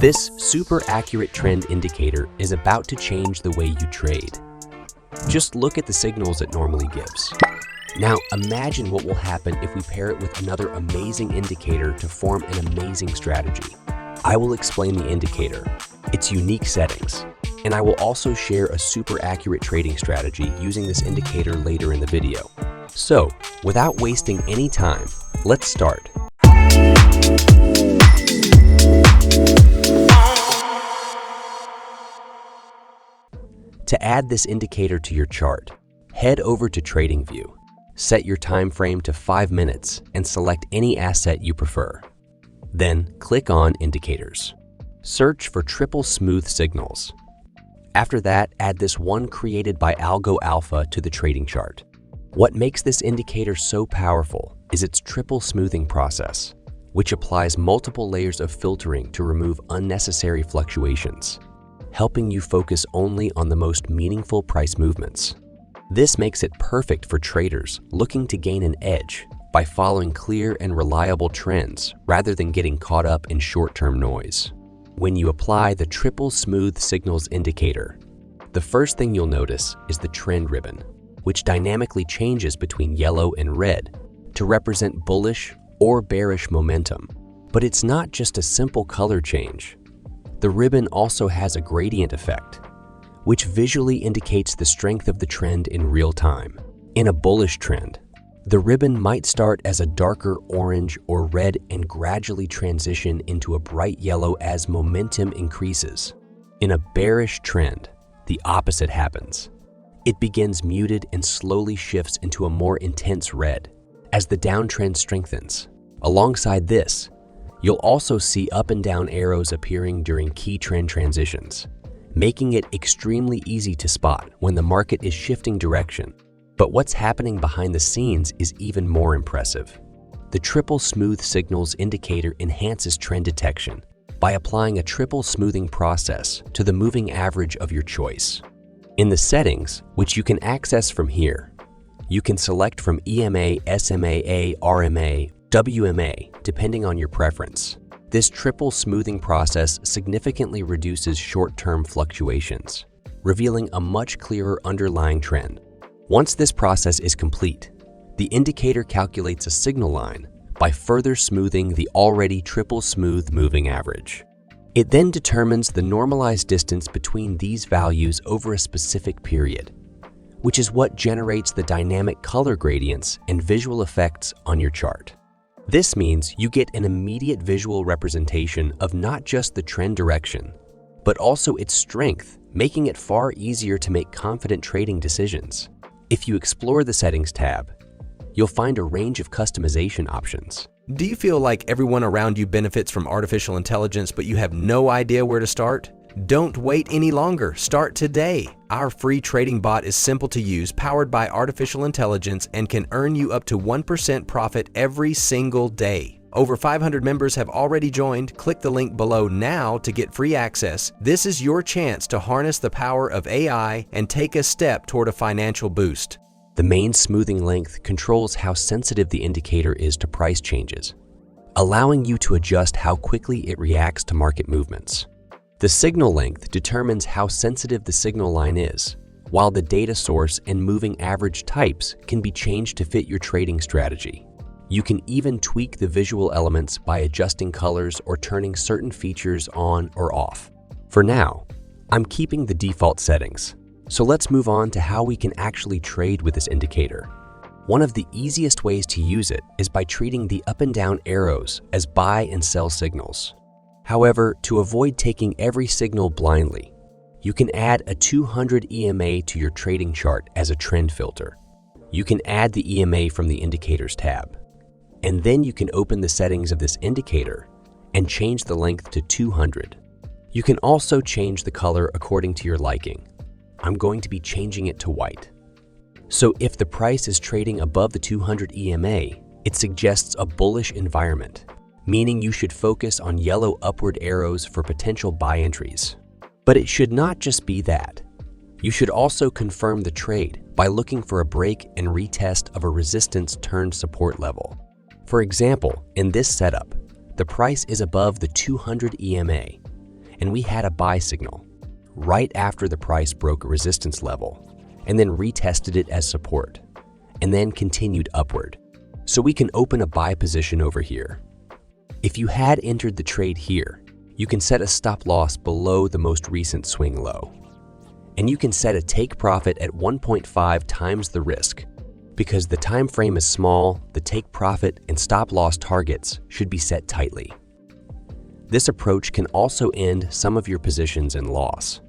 This super accurate trend indicator is about to change the way you trade. Just look at the signals it normally gives. Now imagine what will happen if we pair it with another amazing indicator to form an amazing strategy. I will explain the indicator, its unique settings, and I will also share a super accurate trading strategy using this indicator later in the video. So, without wasting any time, let's start. To add this indicator to your chart, head over to TradingView. Set your time frame to 5 minutes and select any asset you prefer. Then click on Indicators. Search for Triple Smoothed Signals. After that, add this one created by AlgoAlpha to the trading chart. What makes this indicator so powerful is its triple smoothing process, which applies multiple layers of filtering to remove unnecessary fluctuations, helping you focus only on the most meaningful price movements. This makes it perfect for traders looking to gain an edge by following clear and reliable trends rather than getting caught up in short-term noise. When you apply the Triple Smoothed Signals indicator, the first thing you'll notice is the trend ribbon, which dynamically changes between yellow and red to represent bullish or bearish momentum. But it's not just a simple color change. The ribbon also has a gradient effect, which visually indicates the strength of the trend in real time. In a bullish trend, the ribbon might start as a darker orange or red and gradually transition into a bright yellow as momentum increases. In a bearish trend, the opposite happens. It begins muted and slowly shifts into a more intense red as the downtrend strengthens. Alongside this, you'll also see up and down arrows appearing during key trend transitions, making it extremely easy to spot when the market is shifting direction. But what's happening behind the scenes is even more impressive. The Triple Smoothed Signals indicator enhances trend detection by applying a triple smoothing process to the moving average of your choice. In the settings, which you can access from here, you can select from EMA SMA RMA WMA depending on your preference. This triple smoothing process significantly reduces short-term fluctuations, revealing a much clearer underlying trend. Once this process is complete, the indicator calculates a signal line by further smoothing the already triple smooth moving average. It then determines the normalized distance between these values over a specific period, which is what generates the dynamic color gradients and visual effects on your chart. This means you get an immediate visual representation of not just the trend direction, but also its strength, making it far easier to make confident trading decisions. If you explore the Settings tab, you'll find a range of customization options. Do you feel like everyone around you benefits from artificial intelligence, but you have no idea where to start? Don't wait any longer. Start today. Our free trading bot is simple to use, powered by artificial intelligence, and can earn you up to 1% profit every single day. Over 500 members have already joined. Click the link below now to get free access. This is your chance to harness the power of AI and take a step toward a financial boost. The main smoothing length controls how sensitive the indicator is to price changes, allowing you to adjust how quickly it reacts to market movements. The signal length determines how sensitive the signal line is, while the data source and moving average types can be changed to fit your trading strategy. You can even tweak the visual elements by adjusting colors or turning certain features on or off. For now, I'm keeping the default settings. So let's move on to how we can actually trade with this indicator. One of the easiest ways to use it is by treating the up and down arrows as buy and sell signals. However, to avoid taking every signal blindly, you can add a 200 EMA to your trading chart as a trend filter. You can add the EMA from the Indicators tab, and then you can open the settings of this indicator and change the length to 200. You can also change the color according to your liking. I'm going to be changing it to white. So if the price is trading above the 200 EMA, it suggests a bullish environment, meaning you should focus on yellow upward arrows for potential buy entries. But it should not just be that. You should also confirm the trade by looking for a break and retest of a resistance turned support level. For example, in this setup, the price is above the 200 EMA, and we had a buy signal right after the price broke a resistance level and then retested it as support and then continued upward. So we can open a buy position over here. If you had entered the trade here, you can set a stop loss below the most recent swing low. And you can set a take profit at 1.5 times the risk. Because the time frame is small, the take profit and stop loss targets should be set tightly. This approach can also end some of your positions in loss.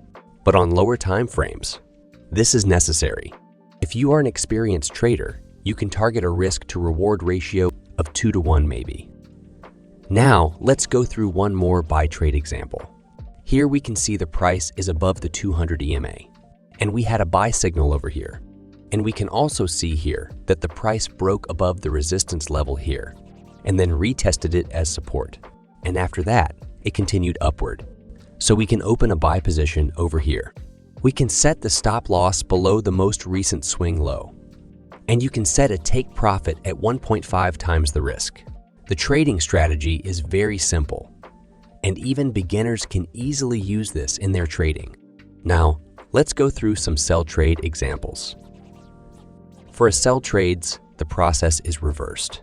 But on lower time frames, this is necessary. If you are an experienced trader, you can target a risk to reward ratio of 2 to 1 maybe. Now, let's go through one more buy trade example. Here we can see the price is above the 200 EMA, and we had a buy signal over here. And we can also see here that the price broke above the resistance level here, and then retested it as support. And after that, it continued upward. So we can open a buy position over here. We can set the stop loss below the most recent swing low. And you can set a take profit at 1.5 times the risk. The trading strategy is very simple, and even beginners can easily use this in their trading. Now, let's go through some sell trade examples. For a sell trades, the process is reversed.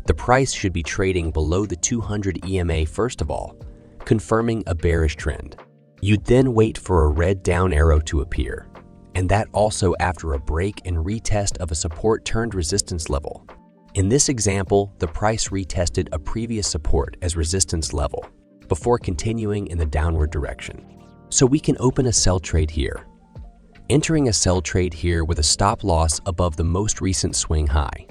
The price should be trading below the 200 EMA first of all, confirming a bearish trend. You'd then wait for a red down arrow to appear, and that also after a break and retest of a support turned resistance level. In this example, the price retested a previous support as resistance level before continuing in the downward direction. So we can open a sell trade here, entering a sell trade here with a stop loss above the most recent swing high.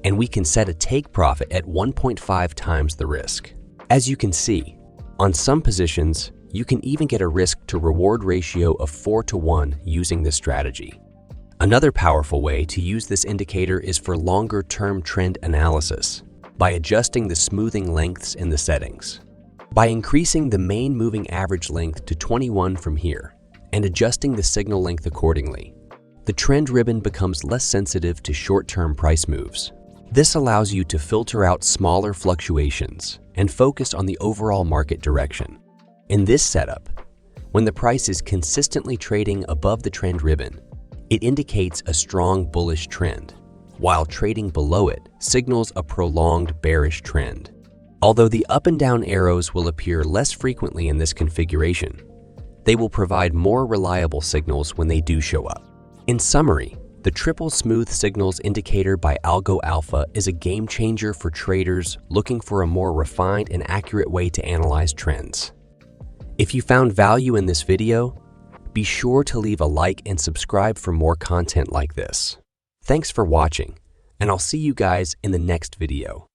And we can set a take profit at 1.5 times the risk. As you can see, on some positions, you can even get a risk to reward ratio of 4 to 1 using this strategy. Another powerful way to use this indicator is for longer-term trend analysis by adjusting the smoothing lengths in the settings. By increasing the main moving average length to 21 from here and adjusting the signal length accordingly, the trend ribbon becomes less sensitive to short-term price moves. This allows you to filter out smaller fluctuations and focus on the overall market direction. In this setup, when the price is consistently trading above the trend ribbon, it indicates a strong bullish trend, while trading below it signals a prolonged bearish trend. Although the up and down arrows will appear less frequently in this configuration, they will provide more reliable signals when they do show up. In summary, the Triple Smoothed Signals indicator by AlgoAlpha is a game changer for traders looking for a more refined and accurate way to analyze trends. If you found value in this video, be sure to leave a like and subscribe for more content like this. Thanks for watching, and I'll see you guys in the next video.